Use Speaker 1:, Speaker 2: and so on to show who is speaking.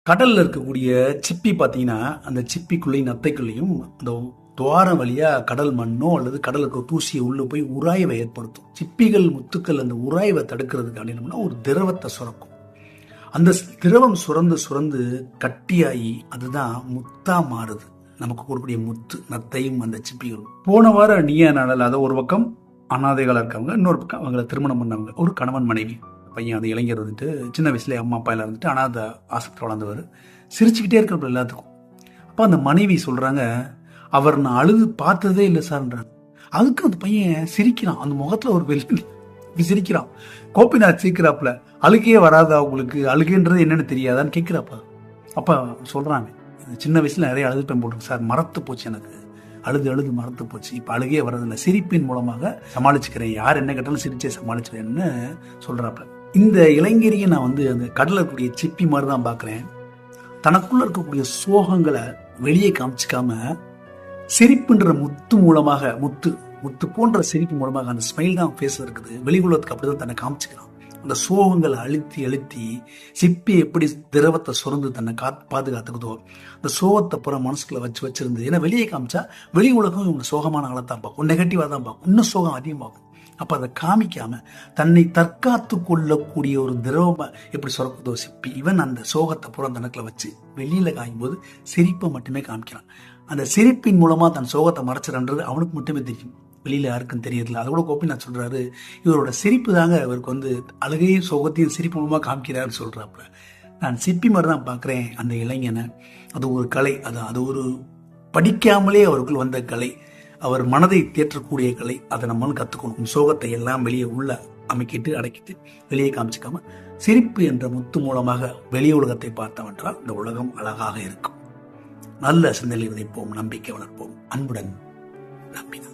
Speaker 1: கடல்ல இருக்கக்கூடிய சிப்பி பார்த்தீங்கன்னா, அந்த சிப்பிக்குள்ளேயும் நத்தைக்குள்ளேயும் அந்த துவாரம் வழியா கடல் மண்ணோ அல்லது கடலுக்கு தூசியை உள்ள போய் உராய்வை ஏற்படுத்தும். சிப்பிகள், முத்துக்கள் அந்த உராய்வை தடுக்கிறதுக்கு அப்படின்னா ஒரு திரவத்தை சுரக்கும். அந்த திரவம் சுரந்து சுரந்து கட்டியாகி அதுதான் முத்தா மாறுது. நமக்கு கொடுக்கக்கூடிய முத்து, நத்தையும் அந்த சிப்பிகளும். போன வாரம் நீயா நாடல், அதை ஒரு பக்கம் அனாதைகளாக இருக்கவங்க, இன்னொரு பக்கம் அவங்கள திருமணம் பண்ணவங்க, ஒரு கணவன் மனைவி. பையன் அந்த இளைஞர் வந்துட்டு சின்ன வயசுலேயே அம்மா அப்பா எல்லாம் இருந்துட்டு அனாதை ஆசைப்பட்டு வளர்ந்தவர், சிரிச்சுக்கிட்டே இருக்கிறப்ப எல்லாத்துக்கும். அப்போ அந்த மனைவி சொல்கிறாங்க, அவர் நான் அழுது பார்த்ததே இல்லை சார்ன்றார். அதுக்கு அந்த பையன் சிரிக்கிறான், அந்த முகத்தில் ஒரு இப்படி சிரிக்கிறான். கோபிநாத் சிரிக்கிறாப்புல, அழுகையே வராதா உங்களுக்கு, அழுகைன்றது என்னன்னு தெரியாதான்னு கேட்குறாப்பா. அப்போ சொல்கிறாங்க, சின்ன வயசில் நிறைய அழுது பெண் போட்டிருக்கு சார், மறத்து போச்சு, எனக்கு அழுது அழுது மறத்து போச்சு, இப்போ அழுகையே வரதில்லை, சிரிப்பின் மூலமாக சமாளிச்சுக்கிறேன், யார் என்ன கேட்டாலும் சிரிச்சே சமாளிச்சுக்கிறேன்னு சொல்கிறாப்புல. இந்த இளைஞரையை நான் அந்த கடலில் இருக்கக்கூடிய சிப்பி மாதிரி தான் பார்க்குறேன். தனக்குள்ள இருக்கக்கூடிய சோகங்களை வெளியே காமிச்சிக்காம சிரிப்புன்ற முத்து மூலமாக, முத்து போன்ற சிரிப்பு மூலமாக அந்த ஸ்மைல் தான் ஃபேஸ் இருக்குது, வெளி உலகத்துக்கு அப்படிதான் தன்னை காமிச்சுக்கிறான். அந்த சோகங்களை அழுத்தி அழுத்தி சிப்பி எப்படி திரவத்தை சுரந்து தன்னை பாதுகாத்துக்குதோ, அந்த சோகத்தை புற மனசுக்குள்ள வச்சிருந்து, ஏன்னா வெளியே காமிச்சா வெளி உலகம் இவங்க சோகமான ஆளை தான் பார்க்கும், நெகட்டிவாக தான் பார்க்கும், இன்னும் சோகம் அதிகமாகும். அப்போ அதை காமிக்காம தன்னை தற்காத்து கொள்ளக்கூடிய ஒரு திரவமா எப்படி சுரக்குதோ சிப்பி, இவன் அந்த சோகத்தை புறம் தனக்குள்ள வச்சு வெளியில காயும் போது சிரிப்பை மட்டுமே காமிக்கிறான். அந்த சிரிப்பின் மூலமா தன் சோகத்தை மறைச்சிடன்றது அவனுக்கு மட்டுமே தெரியும், வெளியில யாருக்கும் தெரியறதில்ல. அதோட கோபிநாத் சொல்றாரு, இவரோட சிரிப்பு தாங்க இவருக்கு அழுகையும் சோகத்தையும் சிரிப்பு மூலமா காமிக்கிறாருன்னு சொல்றாப்புல. நான் சிப்பி மாதிரி தான் பார்க்குறேன் அந்த இளைஞனை. அது ஒரு கலை, அது ஒரு படிக்காமலே அவருக்குள் வந்த கலை, அவர் மனதை தேற்றக்கூடிய கலை. அதை நம்மளும் கற்றுக்கணும். சோகத்தை எல்லாம் வெளியே உள்ள அமைக்கிட்டு அடக்கிட்டு வெளியே காமிச்சிக்காம சிரிப்பு என்ற முத்து மூலமாக வெளி உலகத்தை பார்த்தவென்றால் இந்த உலகம் அழகாக இருக்கும். நல்ல சிந்தனை விதைப்போம், நம்பிக்கை வளர்ப்போம். அன்புடன் நம்பினார்.